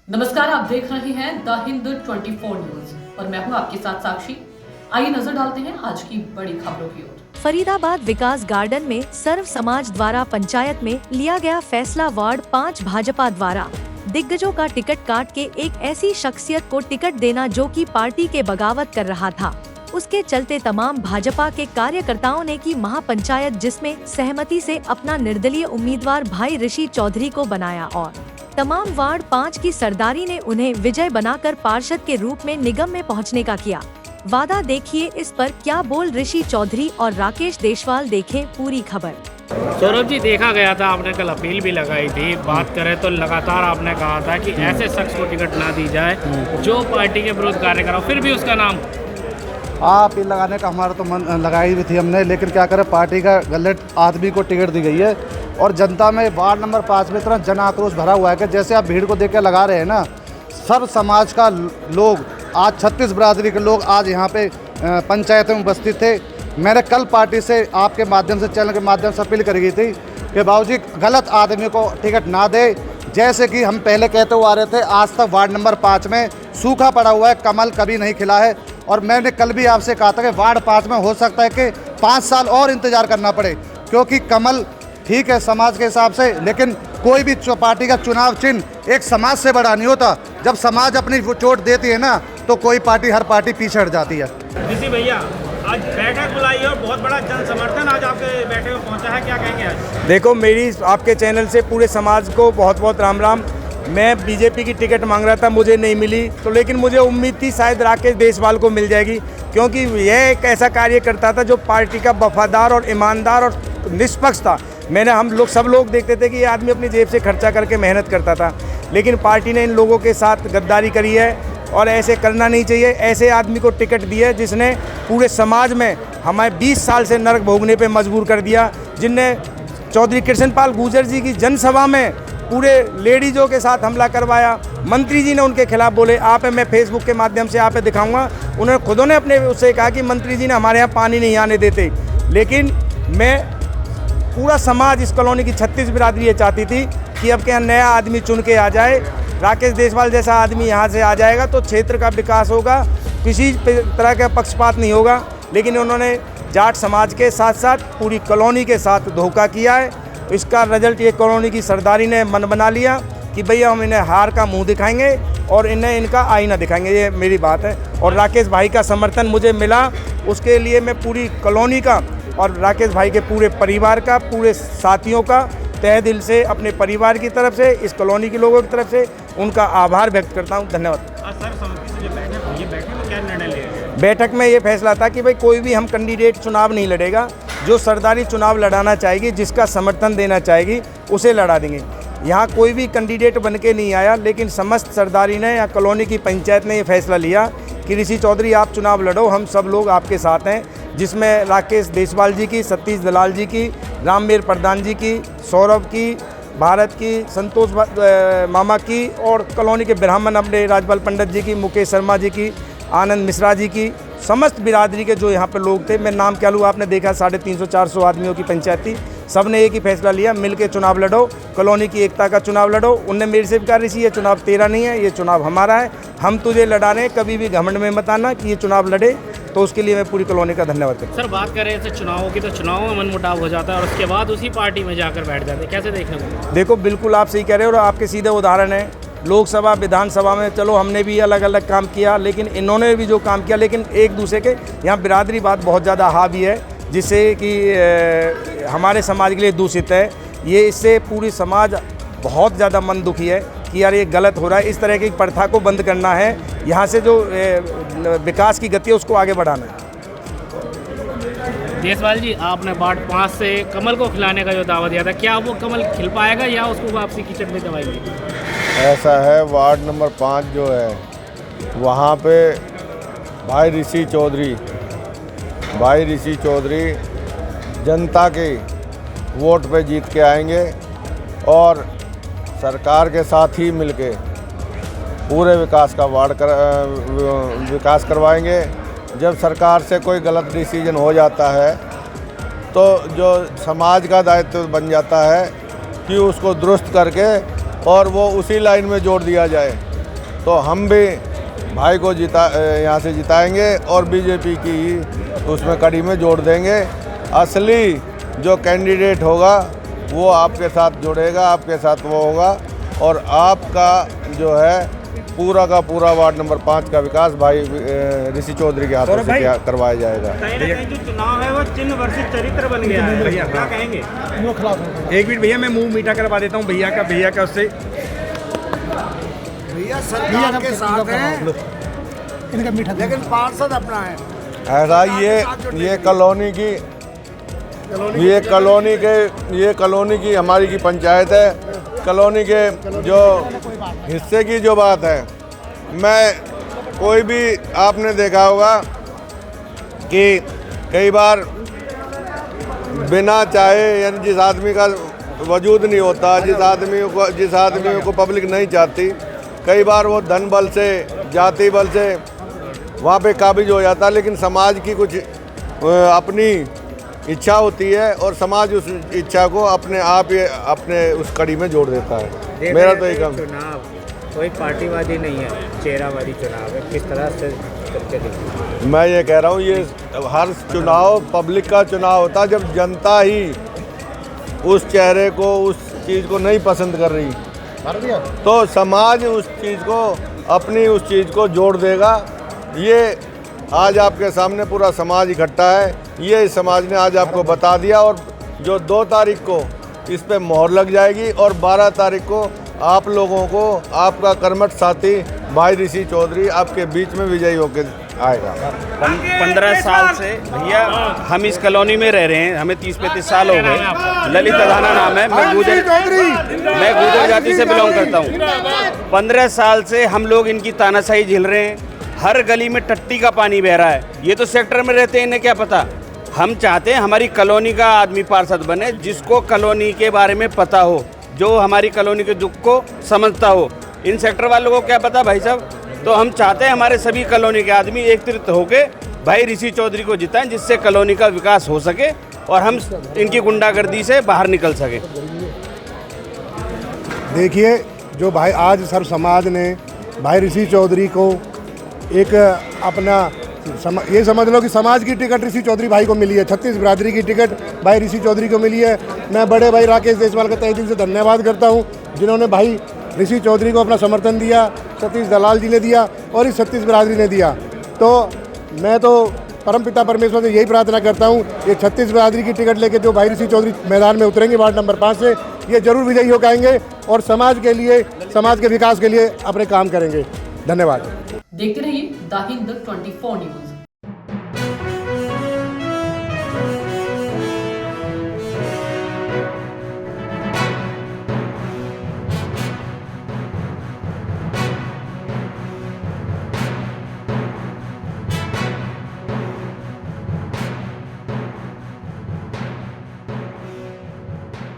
नमस्कार, आप देख रहे हैं द हिंद 24 न्यूज और मैं हूं आपके साथ साक्षी। आइए नजर डालते हैं आज की बड़ी खबरों की ओर। फरीदाबाद विकास गार्डन में सर्व समाज द्वारा पंचायत में लिया गया फैसला। वार्ड 5 भाजपा द्वारा दिग्गजों का टिकट काट के एक ऐसी शख्सियत को टिकट देना जो कि पार्टी के बगावत कर रहा था। उसके चलते तमाम भाजपा के कार्यकर्ताओं ने की महापंचायत, जिसमें सहमति से अपना निर्दलीय उम्मीदवार भाई ऋषि चौधरी को बनाया और तमाम वार्ड 5 की सरदारी ने उन्हें विजय बनाकर पार्षद के रूप में निगम में पहुंचने का किया वादा। देखिए इस पर क्या बोल ऋषि चौधरी और राकेश देशवाल, देखें पूरी खबर। सौरभ जी, देखा गया था आपने कल अपील भी लगाई थी। बात करें तो लगातार आपने कहा था कि ऐसे शख्स को टिकट ना दी जाए जो पार्टी के विरुद्ध कार्य करा, फिर भी उसका नाम अपील लगाने का हमारा तो मन लगाई भी थी हमने, लेकिन क्या करें, पार्टी का गलत आदमी को टिकट दी गई है और जनता में वार्ड नंबर 5 में इतना जन आक्रोश भरा हुआ है कि जैसे आप भीड़ को देख के लगा रहे हैं ना, सब समाज का लोग आज 36 बिरादरी के लोग आज यहाँ पे पंचायत में उपस्थित थे। मैंने कल पार्टी से आपके माध्यम से, चैनल के माध्यम से अपील करी गई थी कि बाबूजी गलत आदमी को टिकट ना दे। जैसे कि हम पहले कहते हुए आ रहे थे, आज तक वार्ड नंबर 5 में सूखा पड़ा हुआ है, कमल कभी नहीं खिला है। और मैंने कल भी आपसे कहा था कि वार्ड 5 में हो सकता है कि 5 साल और इंतजार करना पड़े, क्योंकि कमल ठीक है समाज के हिसाब से, लेकिन कोई भी पार्टी का चुनाव चिन्ह एक समाज से बड़ा नहीं होता। जब समाज अपनी चोट देती है ना, तो कोई पार्टी, हर पार्टी पीछे हट जाती है। ऋषि भैया, आज बैठक बुलाई है और बहुत बड़ा जन समर्थन आज आपके बैठक में पहुंचा है, क्या कहेंगे आज? देखो, मेरी आपके चैनल से पूरे समाज को बहुत बहुत राम राम। मैं बीजेपी की टिकट मांग रहा था, मुझे नहीं मिली, तो लेकिन मुझे उम्मीद थी शायद राकेश देशवाल को मिल जाएगी, क्योंकि यह एक ऐसा कार्य करता था जो पार्टी का वफादार और ईमानदार और निष्पक्ष था। सब लोग देखते थे कि ये आदमी अपनी जेब से खर्चा करके मेहनत करता था, लेकिन पार्टी ने इन लोगों के साथ गद्दारी करी है और ऐसे करना नहीं चाहिए। ऐसे आदमी को टिकट दी है जिसने पूरे समाज में हमें 20 साल से नरक भोगने पे मजबूर कर दिया, जिनने चौधरी कृष्णपाल गुर्जर जी की जनसभा में पूरे लेडीज़ों के साथ हमला करवाया। मंत्री जी ने उनके खिलाफ बोले, आप मैं फेसबुक के माध्यम से आप दिखाऊंगा, उन्होंने खुदों ने अपने उससे कहा कि मंत्री जी ने हमारे यहाँ पानी नहीं आने देते। लेकिन मैं पूरा समाज, इस कॉलोनी की 36 बिरादरी ये चाहती थी कि अब क्या नया आदमी चुन के आ जाए, राकेश देशवाल जैसा आदमी यहाँ से आ जाएगा तो क्षेत्र का विकास होगा, किसी तरह का पक्षपात नहीं होगा। लेकिन उन्होंने जाट समाज के साथ साथ पूरी कॉलोनी के साथ धोखा किया है। इसका रिजल्ट ये कॉलोनी की सरदारी ने मन बना लिया कि भैया हम इन्हें हार का मुंह दिखाएंगे और इन्हें इनका आईना दिखाएंगे। ये मेरी बात है और राकेश भाई का समर्थन मुझे मिला, उसके लिए मैं पूरी कॉलोनी का और राकेश भाई के पूरे परिवार का, पूरे साथियों का तहे दिल से, अपने परिवार की तरफ से, इस कॉलोनी के लोगों की तरफ से उनका आभार व्यक्त करता हूं। धन्यवाद। बैठक में ये फैसला था कि भाई कोई भी हम कैंडिडेट चुनाव नहीं लड़ेगा, जो सरदारी चुनाव लड़ाना चाहेगी, जिसका समर्थन देना चाहेगी उसे लड़ा देंगे। यहाँ कोई भी कैंडिडेट बन के नहीं आया, लेकिन समस्त सरदारी ने या कॉलोनी की पंचायत ने ये फैसला लिया कि ऋषि चौधरी आप चुनाव लड़ो, हम सब लोग आपके साथ हैं, जिसमें राकेश देशवाल जी की, सतीश दलाल जी की, रामवीर प्रधान जी की, सौरभ की, भारत की, संतोष मामा की और कॉलोनी के ब्राह्मण अपने राजपाल पंडित जी की, मुकेश शर्मा जी की, आनंद मिश्रा जी की, समस्त बिरादरी के जो यहाँ पे लोग थे, मैं नाम क्या लूँ, आपने देखा 350-400 आदमियों की पंचायत थी, सब ने एक ही फैसला लिया, मिलके चुनाव लड़ो, कॉलोनी की एकता का चुनाव लड़ो। उनने मेरे से भी कहा, ऋषि ये चुनाव तेरा नहीं है, ये चुनाव हमारा है, हम तुझे लड़ा रहे हैं, कभी भी घमंड में मत आना कि ये चुनाव लड़े। तो उसके लिए मैं पूरी कॉलोनी का धन्यवाद करता हूं। सर, बात करें ऐसे चुनावों की तो चुनाव में मनमुटाव हो जाता है और उसके बाद उसी पार्टी में जाकर बैठ जाते हैं, कैसे देखने को? देखो, बिल्कुल आप सही कह रहे हो और आपके सीधे उदाहरण है लोकसभा, विधानसभा में। चलो हमने भी अलग अलग काम किया, लेकिन इन्होंने भी जो काम किया, लेकिन एक दूसरे के यहाँ बिरादरी बात बहुत ज़्यादा हावी है, जिससे कि हमारे समाज के लिए दूषित है ये। इससे पूरी समाज बहुत ज़्यादा मन दुखी है कि यार ये गलत हो रहा है। इस तरह की प्रथा को बंद करना है, यहाँ से जो विकास की गति है उसको आगे बढ़ाना है। देशवाल जी, आपने वार्ड 5 से कमल को खिलाने का जो दावा दिया था, क्या वो कमल खिल पाएगा या उसको वापसी की चटनी दबाएंगे? ऐसा है, वार्ड नंबर 5 जो है वहाँ पे भाई ऋषि चौधरी जनता के वोट पे जीत के आएंगे और सरकार के साथ ही मिलके पूरे विकास का विकास करवाएंगे। जब सरकार से कोई गलत डिसीजन हो जाता है तो जो समाज का दायित्व बन जाता है कि उसको दुरुस्त करके और वो उसी लाइन में जोड़ दिया जाए। तो हम भी भाई को यहाँ से जिताएंगे और बीजेपी की उसमें कड़ी में जोड़ देंगे। असली जो कैंडिडेट होगा वो आपके साथ जुड़ेगा, आपके साथ वो होगा और आपका जो है पूरा का पूरा वार्ड नंबर 5 का विकास भाई ऋषि चौधरी के हाथों से करवाया जाएगा। कहीं ना कहीं जो चुनाव है वो चिन्ह वर्सेस चरित्र बन गया है। भैया क्या कहेंगे? एक मिनट भैया, मैं मुंह मीठा करवा देता हूँ भैया का उससे। भैया सरकार के साथ हैं लेकिन पार्षद अपना है। ऐसा ये कॉलोनी की हमारी की पंचायत है। कॉलोनी के जो हिस्से की जो बात है, मैं कोई भी आपने देखा होगा कि कई बार बिना चाहे यानी जिस आदमी का वजूद नहीं होता, जिस आदमी को पब्लिक नहीं चाहती, कई बार वो धन बल से, जाति बल से वहाँ पे काबिज हो जाता, लेकिन समाज की कुछ अपनी इच्छा होती है और समाज उस इच्छा को अपने आप ही अपने उस कड़ी में जोड़ देता है। मेरा तो एक चुनाव कोई पार्टीवादी नहीं है, चेहरावादी चुनाव है। किस तरह से करके देखिए? मैं ये कह रहा हूँ, ये हर चुनाव पब्लिक का चुनाव होता है जब जनता ही उस चेहरे को, उस चीज़ को नहीं पसंद कर रही तो समाज उस चीज़ को, अपनी उस चीज़ को जोड़ देगा। ये आज आपके सामने पूरा समाज इकट्ठा है, ये समाज ने आज आपको बता दिया और जो 2 तारीख को इस पे मोहर लग जाएगी और 12 तारीख को आप लोगों को आपका कर्मठ साथी भाई ऋषि चौधरी आपके बीच में विजयी होकर आएगा। 15 साल से भैया हम इस कॉलोनी में रह रहे हैं, हमें 30-35 साल हो गए। ललित अधाना नाम है, मैं गुर्जर जाति से बिलोंग करता हूँ। 15 साल से हम लोग इनकी तानाशाही झेल रहे हैं। हर गली में टट्टी का पानी बह रहा है। ये तो सेक्टर में रहते हैं, इन्हें क्या पता। हम चाहते हैं हमारी कॉलोनी का आदमी पार्षद बने, जिसको कॉलोनी के बारे में पता हो, जो हमारी कॉलोनी के दुख को समझता हो। इन सेक्टर वालों को क्या पता भाई साहब। तो हम चाहते हैं हमारे सभी कॉलोनी के आदमी एकत्रित होकर भाई ऋषि चौधरी को जिताएं, जिससे कॉलोनी का विकास हो सके और हम इनकी गुंडागर्दी से बाहर निकल सके। देखिए, जो भाई आज सर्व समाज ने भाई ऋषि चौधरी को एक अपना ये समझ लो कि समाज की टिकट ऋषि चौधरी भाई को मिली है, 36 बिरादरी की टिकट भाई ऋषि चौधरी को मिली है। मैं बड़े भाई राकेश देशवाल का तहे दिल से धन्यवाद करता हूं, जिन्होंने भाई ऋषि चौधरी को अपना समर्थन दिया, सतीश दलाल जी ने दिया और इस 36 बिरादरी ने दिया। तो मैं तो परमपिता परमेश्वर से यही प्रार्थना करता हूँ, ये 36 बिरादरी की टिकट लेके जो भाई ऋषि चौधरी मैदान में उतरेंगे वार्ड नंबर 5 से, ये जरूर विजयी होकर आएंगे और समाज के लिए, समाज के विकास के लिए अपने काम करेंगे। धन्यवाद। देखते रहिए द हिंद 24 न्यूज।